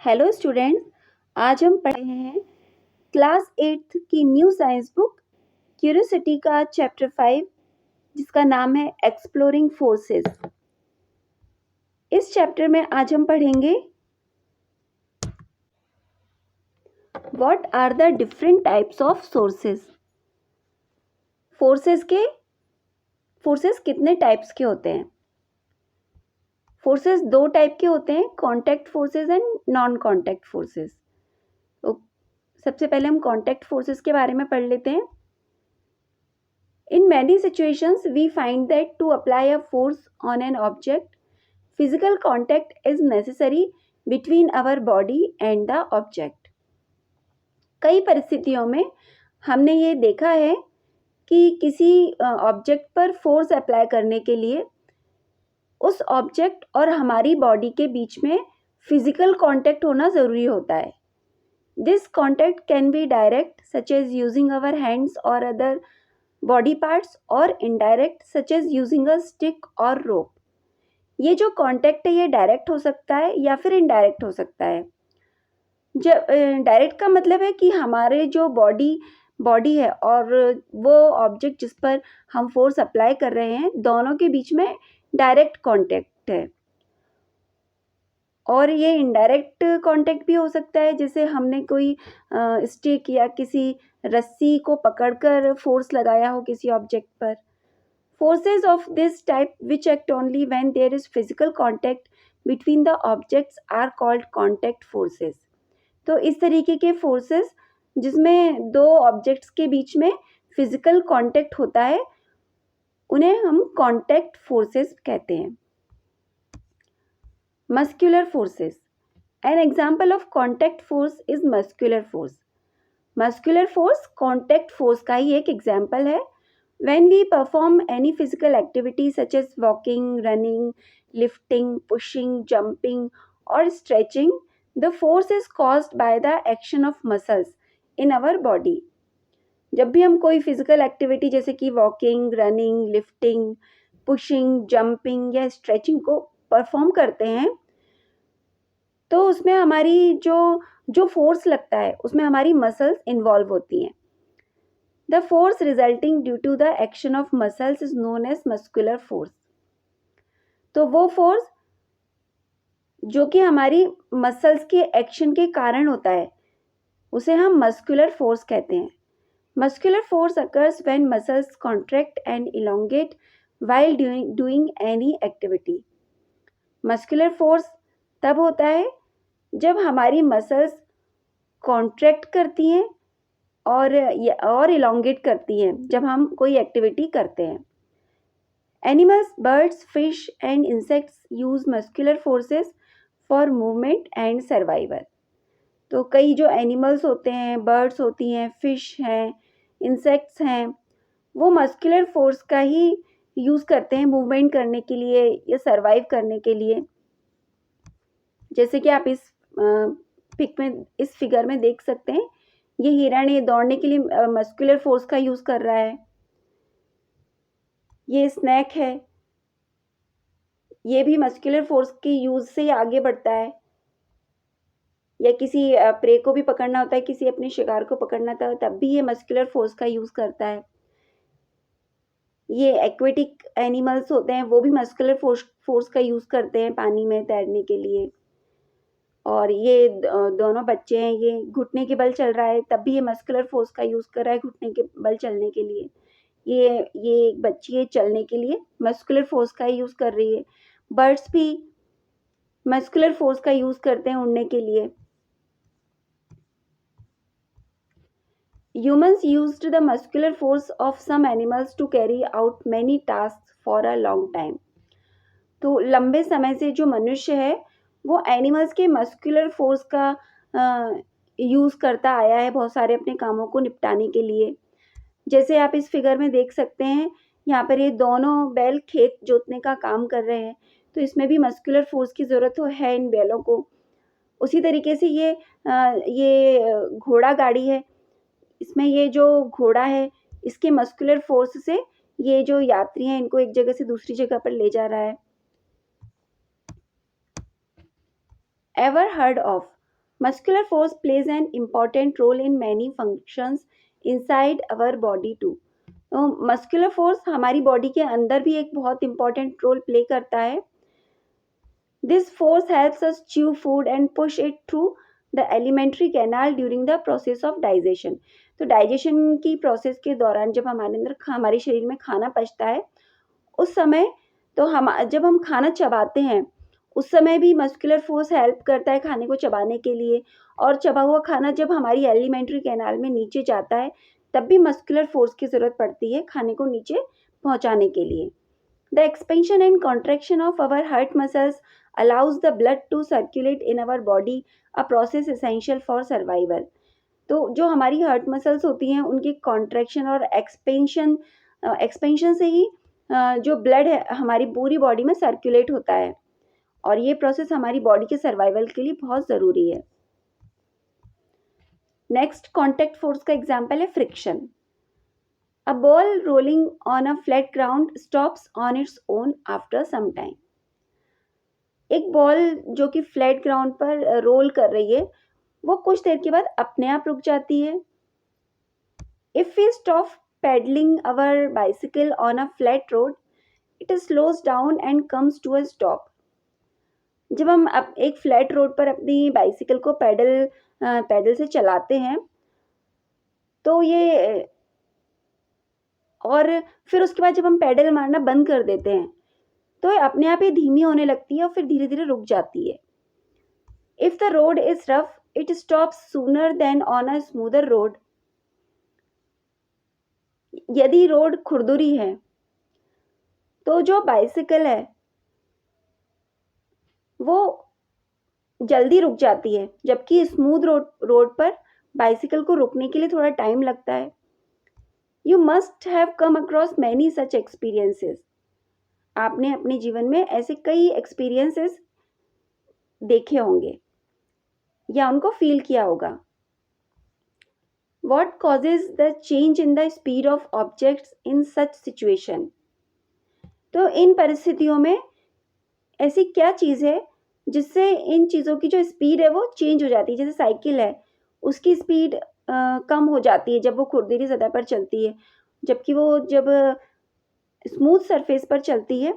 Hello students. आज हम पढ़ रहे हैं क्लास 8th की न्यू साइंस बुक क्यूरियोसिटी का चैप्टर 5 जिसका नाम है एक्सप्लोरिंग फोर्सेस। इस चैप्टर में आज हम पढ़ेंगे what are the different types of forces. Forces कितने टाइप्स के होते हैं? फोर्सेस दो टाइप के होते हैं, contact forces and non contact forces. तो सबसे पहले हम कॉन्टैक्ट फोर्सेस के बारे में पढ़ लेते हैं। In many situations, we find that to apply a force on an object, physical contact is necessary between our body and the object. कई परिस्थितियों में हमने ये देखा है कि किसी ऑब्जेक्ट पर फोर्स अप्लाई करने के लिए उस ऑब्जेक्ट और हमारी बॉडी के बीच में फिजिकल कांटेक्ट होना ज़रूरी होता है. This contact can be direct, such as using our hands or other body parts, और indirect such as using a stick और रोप. ये जो कांटेक्ट है ये डायरेक्ट हो सकता है या फिर इनडायरेक्ट हो सकता है. जब डायरेक्ट का मतलब है कि हमारे जो बॉडी है और वो ऑब्जेक्ट जिस पर हम फोर्स अप्लाई कर रहे हैं, दोनों के बीच में डायरेक्ट कांटेक्ट है. और ये इनडायरेक्ट कांटेक्ट भी हो सकता है, जैसे हमने कोई स्टिक या किसी रस्सी को पकड़कर फोर्स लगाया हो किसी ऑब्जेक्ट पर. Forces of this type, which act only when there is physical contact between the objects, are called contact forces. तो इस तरीके के फोर्सेस जिसमें दो ऑब्जेक्ट्स के बीच में फिजिकल कांटेक्ट होता है, उन्हें हम कांटेक्ट फोर्सेस कहते हैं. Muscular forces. An example of contact force is muscular force. Muscular force contact force का ही एक एग्जाम्पल है. When we perform any physical activity such as walking, running, lifting, pushing, jumping or stretching, the force is caused by the action of muscles in our body. जब भी हम कोई physical activity जैसे कि walking, running, lifting, pushing, jumping या stretching को perform करते हैं, तो उसमें हमारी जो फोर्स लगता है उसमें हमारी मसल्स इन्वॉल्व होती हैं. The force resulting due to the action of muscles is known as muscular force. तो वो फोर्स जो कि हमारी मसल्स के एक्शन के कारण होता है उसे हम मस्कुलर फोर्स कहते हैं. Muscular force occurs when muscles contract and elongate while doing any activity. Muscular force तब होता है जब हमारी मसल्स कॉन्ट्रैक्ट करती हैं और इलोंगेट करती हैं जब हम कोई एक्टिविटी करते हैं. Animals, birds, fish and insects use muscular forces for movement and survival. तो कई जो एनिमल्स होते हैं, बर्ड्स होती हैं, फिश हैं, इंसेक्ट्स हैं, वो मस्कुलर फोर्स का ही यूज़ करते हैं मूवमेंट करने के लिए या सर्वाइव करने के लिए. जैसे कि आप इस फिगर में देख सकते हैं, ये हिरण ये दौड़ने के लिए मस्कुलर फोर्स का यूज़ कर रहा है. ये स्नैक है, ये भी मस्कुलर फोर्स के यूज़ से ही आगे बढ़ता है. या किसी प्रे को भी पकड़ना होता है, किसी अपने शिकार को पकड़ना था, तब भी ये मस्कुलर फोर्स का यूज़ करता है. ये एक्वेटिक एनिमल्स होते हैं, वो भी मस्कुलर फोर्स का यूज़ करते हैं पानी में तैरने के लिए. और ये दोनों बच्चे हैं, ये घुटने के बल चल रहा है, तब भी ये मस्कुलर फोर्स का यूज़ कर रहा है घुटने के बल चलने के लिए. ये एक बच्ची है, चलने के लिए मस्कुलर फोर्स का यूज़ कर रही है. बर्ड्स भी मस्कुलर फोर्स का यूज़ करते हैं उड़ने के लिए. Humans used the muscular force of some animals to carry out many tasks for a long time. तो लंबे समय से जो मनुष्य है वो एनिमल्स के मस्कुलर फोर्स का यूज़ करता आया है बहुत सारे अपने कामों को निपटाने के लिए. जैसे आप इस फिगर में देख सकते हैं, यहाँ पर ये दोनों बैल खेत जोतने का काम कर रहे हैं, तो इसमें भी मस्कुलर फोर्स की ज़रूरत है इन बैलों को. उसी तरीके से ये घोड़ा गाड़ी है, इसमें ये जो घोड़ा है इसके मस्कुलर फोर्स से ये जो यात्री हैं इनको एक जगह से दूसरी जगह पर ले जा रहा है. Ever heard of Muscular force plays an important role in many functions inside our body too. तो मस्कुलर फोर्स हमारी बॉडी के अंदर भी एक बहुत इंपॉर्टेंट रोल प्ले करता है. This force helps us chew food and push it through the alimentary canal during the process of digestion. तो डाइजेशन की प्रोसेस के दौरान जब हमारे अंदर हमारे शरीर में खाना पचता है उस समय, तो हम जब हम खाना चबाते हैं उस समय भी मस्कुलर फोर्स हेल्प करता है खाने को चबाने के लिए. और चबा हुआ खाना जब हमारी एलिमेंट्री कैनाल में नीचे जाता है तब भी मस्कुलर फोर्स की ज़रूरत पड़ती है खाने को नीचे पहुंचाने के लिए. The expansion and contraction of our heart muscles allows the blood to circulate in our body, a process essential for survival. तो जो हमारी हार्ट मसल्स होती हैं उनकी कॉन्ट्रैक्शन और एक्सपेंशन से ही जो ब्लड है हमारी पूरी बॉडी में सर्कुलेट होता है और ये प्रोसेस हमारी बॉडी के सर्वाइवल के लिए बहुत ज़रूरी है. नेक्स्ट कॉन्टैक्ट फोर्स का एग्जाम्पल है friction. A ball rolling on a flat ground stops on its own after some time. एक बॉल जो कि फ्लैट ग्राउंड पर रोल कर रही है वो कुछ देर के बाद अपने आप रुक जाती है. If we stop pedaling our bicycle on a flat road, it slows down and comes to a stop. जब हम एक फ्लैट रोड पर अपनी बाइसिकल को पैडल से चलाते हैं तो ये, और फिर उसके बाद जब हम पैडल मारना बंद कर देते हैं तो ये अपने आप ही धीमी होने लगती है और फिर धीरे धीरे रुक जाती है. If the road is rough it stops sooner than on a smoother road. यदि रोड खुरदुरी है तो जो बाइसिकल है वो जल्दी रुक जाती है, जबकि स्मूथ रोड पर बाइसिकल को रुकने के लिए थोड़ा टाइम लगता है. You must have come across many such experiences. आपने अपने जीवन में ऐसे कई एक्सपीरियंसेस देखे होंगे या उनको फील किया होगा. What causes the change in the speed of objects in such situation? तो इन परिस्थितियों में ऐसी क्या चीज़ है जिससे इन चीज़ों की जो स्पीड है वो चेंज हो जाती है. जैसे साइकिल है उसकी स्पीड कम हो जाती है जब वो खुरदरी सतह पर चलती है, जबकि वो जब स्मूथ सरफेस पर चलती है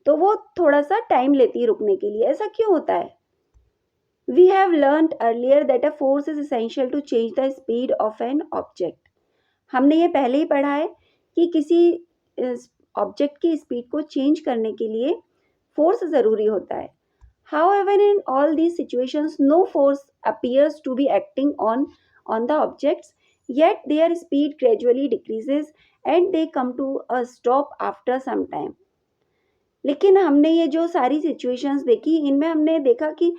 तो वो थोड़ा सा टाइम लेती है रुकने के लिए. ऐसा क्यों होता है? We have learned earlier that a force is essential to change the speed of an object. हमने ये पहले ही पढ़ा है कि किसी ऑब्जेक्ट की स्पीड को चेंज करने के लिए फोर्स ज़रूरी होता है. However, in all these situations, no force appears to be acting on the objects, yet their speed gradually decreases and they come to a stop after some time. लेकिन हमने ये जो सारी सिचुएशंस देखी इनमें हमने देखा कि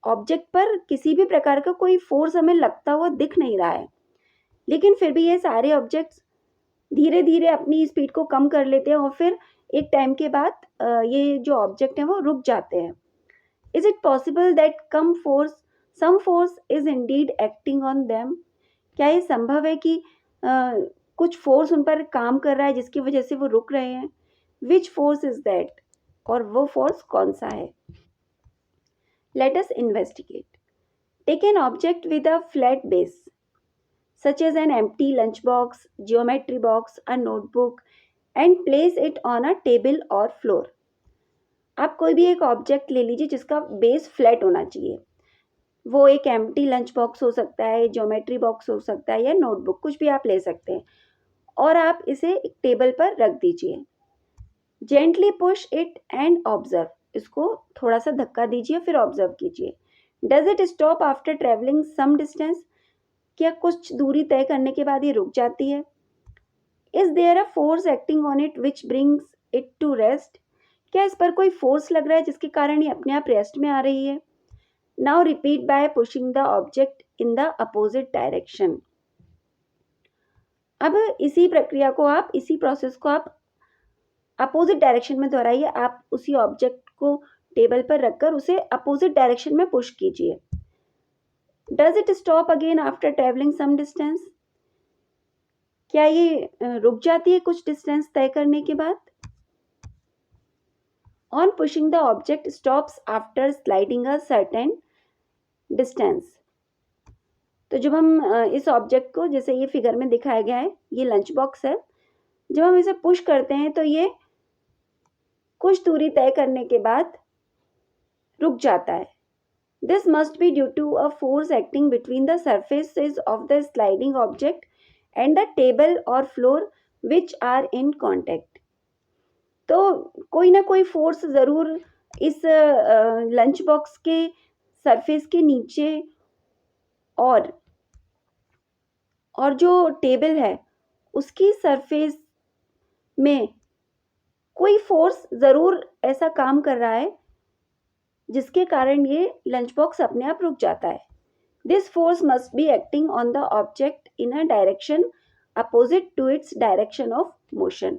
ऑब्जेक्ट पर किसी भी प्रकार का कोई फोर्स हमें लगता हुआ दिख नहीं रहा है, लेकिन फिर भी ये सारे ऑब्जेक्ट्स धीरे धीरे अपनी स्पीड को कम कर लेते हैं और फिर एक टाइम के बाद ये जो ऑब्जेक्ट हैं वो रुक जाते हैं. Is it possible that some force is indeed acting on them? क्या ये संभव है कि कुछ फोर्स उन पर काम कर रहा है जिसकी वजह से वो रुक रहे हैं? Which force is that? और वो फोर्स कौन सा है? Let us investigate. Take an object with a flat base, such as an empty lunchbox, geometry box, a notebook, and place it on a table or floor. आप कोई भी एक object ले लीजिए जिसका बेस फ्लैट होना चाहिए. वो एक एम्प्टी लंच बॉक्स हो सकता है, ज्योमेट्री बॉक्स हो सकता है या नोटबुक, कुछ भी आप ले सकते हैं और आप इसे एक टेबल पर रख दीजिए. Gently push it and observe. इसको थोड़ा सा धक्का दीजिए फिर ऑब्जर्व कीजिए. Does it stop after travelling some distance? क्या कुछ दूरी तय करने के बाद ये रुक जाती है? Is there a force acting on it which brings it to rest? क्या इस पर कोई फोर्स लग रहा है जिसके कारण ये अपने आप रेस्ट में आ रही है? Now repeat bye pushing the object in the opposite direction. अब इसी प्रक्रिया को आप, इसी प्रोसेस को आप अपोजिट डायरेक्शन में दोहराइए. आप उसी ऑब्जेक्ट को टेबल पर रखकर उसे अपोजिट डायरेक्शन में पुश कीजिए. Does it stop again after travelling some distance? क्या ये रुक जाती है कुछ डिस्टेंस तय करने के बाद? On pushing, the object stops after sliding a certain distance. तो जब हम इस ऑब्जेक्ट को, जैसे ये फिगर में दिखाया गया है, ये लंच बॉक्स है, जब हम इसे पुश करते हैं तो ये कुछ दूरी तय करने के बाद रुक जाता है. This must be due to a force acting between the surfaces of the sliding object and the table or floor which are in contact. तो कोई ना कोई फोर्स ज़रूर इस लंच बॉक्स के सरफेस के नीचे और जो टेबल है उसकी सरफेस में कोई फोर्स ज़रूर ऐसा काम कर रहा है जिसके कारण ये लंच बॉक्स अपने आप रुक जाता है. This force must be acting on the object in a direction opposite to its direction of motion.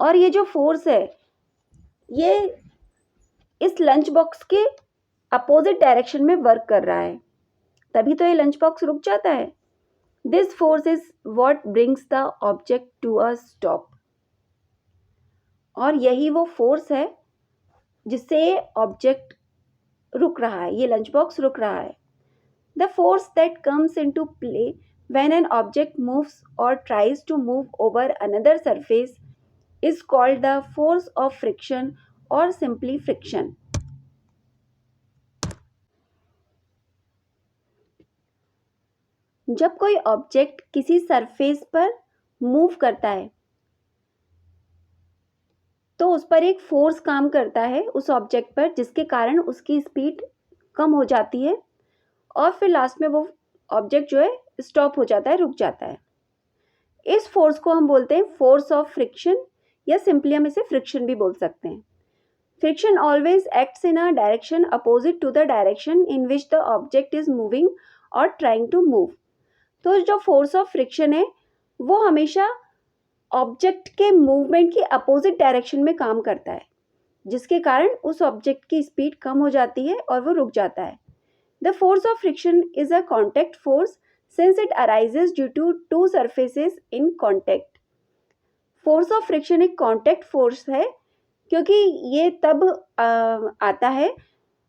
और ये जो फोर्स है ये इस लंच बॉक्स के अपोजिट डायरेक्शन में वर्क कर रहा है, तभी तो ये लंच बॉक्स रुक जाता है. This force is what brings the object to a stop. और यही वो फोर्स है जिससे ऑब्जेक्ट रुक रहा है, ये लंच बॉक्स रुक रहा है. The force that comes into play when an object moves और tries to move over another surface is called the force of friction और सिंपली फ्रिक्शन. जब कोई ऑब्जेक्ट किसी सरफेस पर मूव करता है तो उस पर एक फोर्स काम करता है उस ऑब्जेक्ट पर, जिसके कारण उसकी स्पीड कम हो जाती है और फिर लास्ट में वो ऑब्जेक्ट जो है स्टॉप हो जाता है, रुक जाता है. इस फोर्स को हम बोलते हैं फोर्स ऑफ फ्रिक्शन, या सिंपली हम इसे फ्रिक्शन भी बोल सकते हैं. Friction always acts in a direction opposite to the direction in which the object is moving और ट्राइंग टू मूव. तो जो फोर्स ऑफ फ्रिक्शन है वो हमेशा ऑब्जेक्ट के मूवमेंट की अपोजिट डायरेक्शन में काम करता है, जिसके कारण उस ऑब्जेक्ट की स्पीड कम हो जाती है और वो रुक जाता है. The force of friction is a contact force since it arises due to two surfaces in contact. Force of friction एक कॉन्टैक्ट फोर्स है क्योंकि ये तब आता है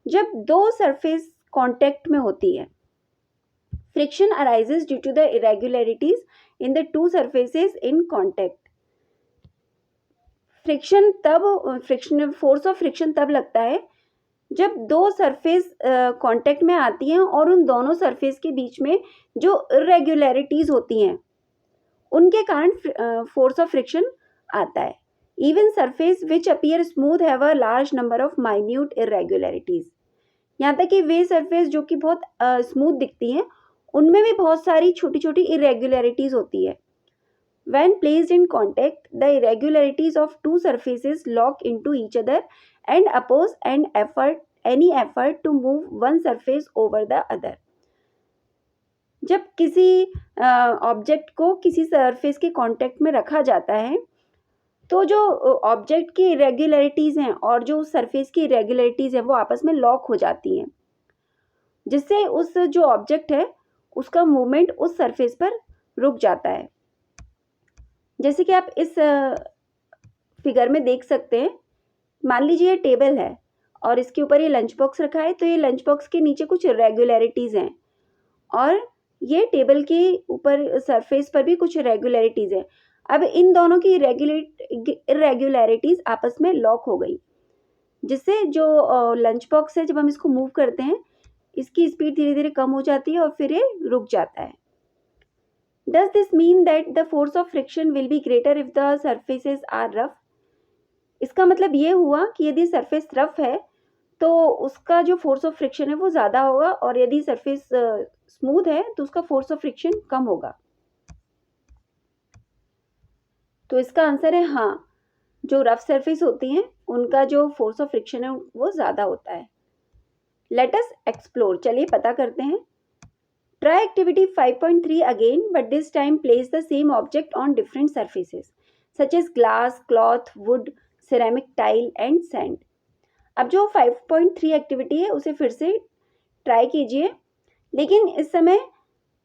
जब दो सरफेस कॉन्टैक्ट में होती है. Friction arises due to the irregularities in the two surfaces in contact. Force of friction तब लगता है जब दो सरफेस कांटेक्ट में आती हैं और उन दोनों सरफेस के बीच में जो इरेगुलरिटीज होती हैं उनके कारण फोर्स ऑफ फ्रिक्शन आता है. Even surface which appear smooth have a large number of minute irregularities. यहाँ तक कि वे सरफेस जो कि बहुत स्मूथ दिखती हैं उनमें भी बहुत सारी छोटी छोटी इरेगुलरिटीज होती है. When placed in contact, the irregularities of two surfaces lock into each other and oppose any effort to move one surface over the other. जब किसी ऑब्जेक्ट को किसी सरफेस के कांटेक्ट में रखा जाता है तो जो ऑब्जेक्ट की इरेगुलरिटीज़ हैं और जो सरफेस की इरेगुलरिटीज़ है वो आपस में लॉक हो जाती हैं, जिससे उस जो ऑब्जेक्ट है उसका मूवमेंट उस सरफेस पर रुक जाता है. जैसे कि आप इस फिगर में देख सकते हैं, मान लीजिए ये टेबल है और इसके ऊपर ये लंच बॉक्स रखा है, तो ये लंच बॉक्स के नीचे कुछ इरेगुलरिटीज़ हैं और ये टेबल के ऊपर सरफेस पर भी कुछ इरेगुलरिटीज़ हैं. अब इन दोनों की इरेगुलरिटीज़ आपस में लॉक हो गई, जिससे जो लंच बॉक्स है जब हम इसको मूव करते हैं इसकी स्पीड धीरे धीरे कम हो जाती है और फिर ये रुक जाता है. Does this mean that the force of friction will be greater if the surfaces are rough? इसका मतलब ये हुआ कि यदि सरफेस रफ है तो उसका जो फोर्स ऑफ फ्रिक्शन है वो ज़्यादा होगा और यदि सरफेस स्मूथ है तो उसका फोर्स ऑफ फ्रिक्शन कम होगा. तो इसका आंसर है हाँ, जो रफ सरफेस होती हैं उनका जो फोर्स ऑफ फ्रिक्शन है वो ज़्यादा होता है. Let us explore. चलिए पता करते हैं. Try activity 5.3 again, but this time place the same object on different surfaces such as glass, cloth, wood, ceramic tile and sand. अब जो 5.3 एक्टिविटी है उसे फिर से ट्राई कीजिए, लेकिन इस समय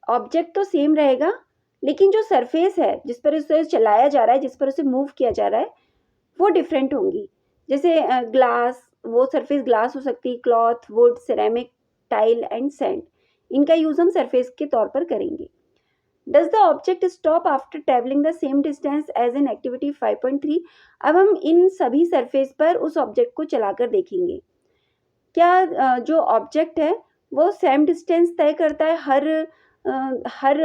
ऑब्जेक्ट तो सेम रहेगा लेकिन जो सरफेस है जिस पर उसे चलाया जा रहा है, जिस पर उसे मूव किया जा रहा है वो डिफरेंट होंगी. जैसे ग्लास, वो सरफेस ग्लास हो सकती है, cloth, wood, ceramic, tile and sand. इनका यूज़ हम सरफेस के तौर पर करेंगे। Does the object stop after travelling the same distance as in activity 5.3। अब हम इन सभी सरफेस पर उस ऑब्जेक्ट को चलाकर देखेंगे। क्या जो ऑब्जेक्ट है वो सेम डिस्टेंस तय करता है हर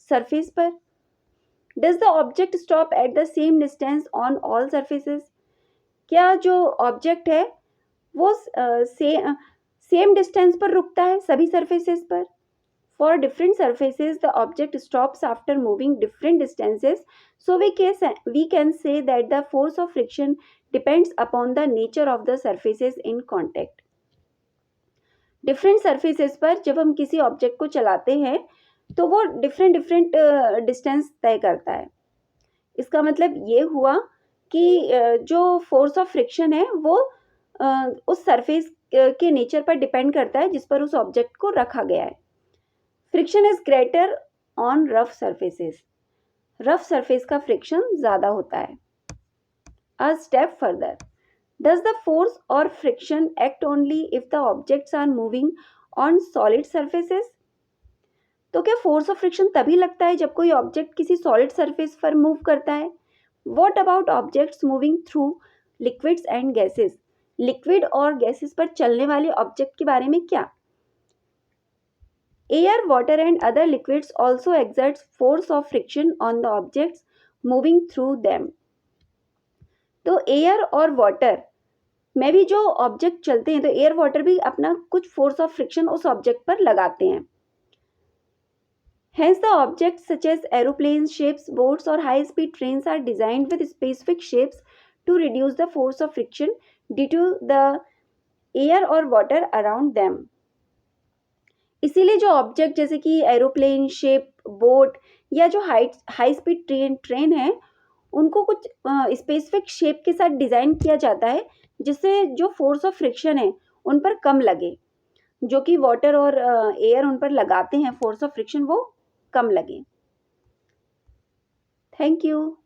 सरफेस पर? Does the object stop at the same distance on all surfaces. क्या जो ऑब्जेक्ट है वो सेम डिस्टेंस पर रुकता है सभी सरफेसेस पर? For different surfaces, the object stops after moving different distances. So we can say that the force of friction depends upon the nature of the surfaces in contact. Different surfaces पर जब हम किसी object को चलाते हैं तो वो different distance तय करता है। इसका मतलब ये हुआ कि जो फोर्स ऑफ फ्रिक्शन है वो उस सरफेस के नेचर पर डिपेंड करता है जिस पर उस ऑब्जेक्ट को रखा गया है। Friction is greater on rough surfaces. Rough surface का फ्रिक्शन ज़्यादा होता है। A step further, does the force और friction act only if the objects are moving on solid surfaces. तो क्या फोर्स ऑफ फ्रिक्शन तभी लगता है जब कोई ऑब्जेक्ट किसी सॉलिड सरफेस पर मूव करता है? What about objects moving through liquids and gases. Liquid और गैसेस पर चलने वाले ऑब्जेक्ट के बारे में क्या? Air, water and other liquids also exerts force of friction on the objects moving through them. तो एयर और वाटर में भी जो ऑब्जेक्ट चलते हैं तो एयर वाटर भी अपना कुछ फोर्स ऑफ फ्रिक्शन उस ऑब्जेक्ट पर लगाते हैं। Hence the objects such as aeroplanes, ships, boats or high speed trains are designed with specific shapes to reduce the force of friction due to the air or water around them. इसीलिए जो object जैसे कि aeroplane, ship, boat या जो high speed train है उनको कुछ specific shape के साथ डिज़ाइन किया जाता है जिससे जो फोर्स ऑफ फ्रिक्शन है उन पर कम लगे, जो कि वाटर और एयर उन पर लगाते हैं फोर्स ऑफ फ्रिक्शन वो कम लगे। Thank you.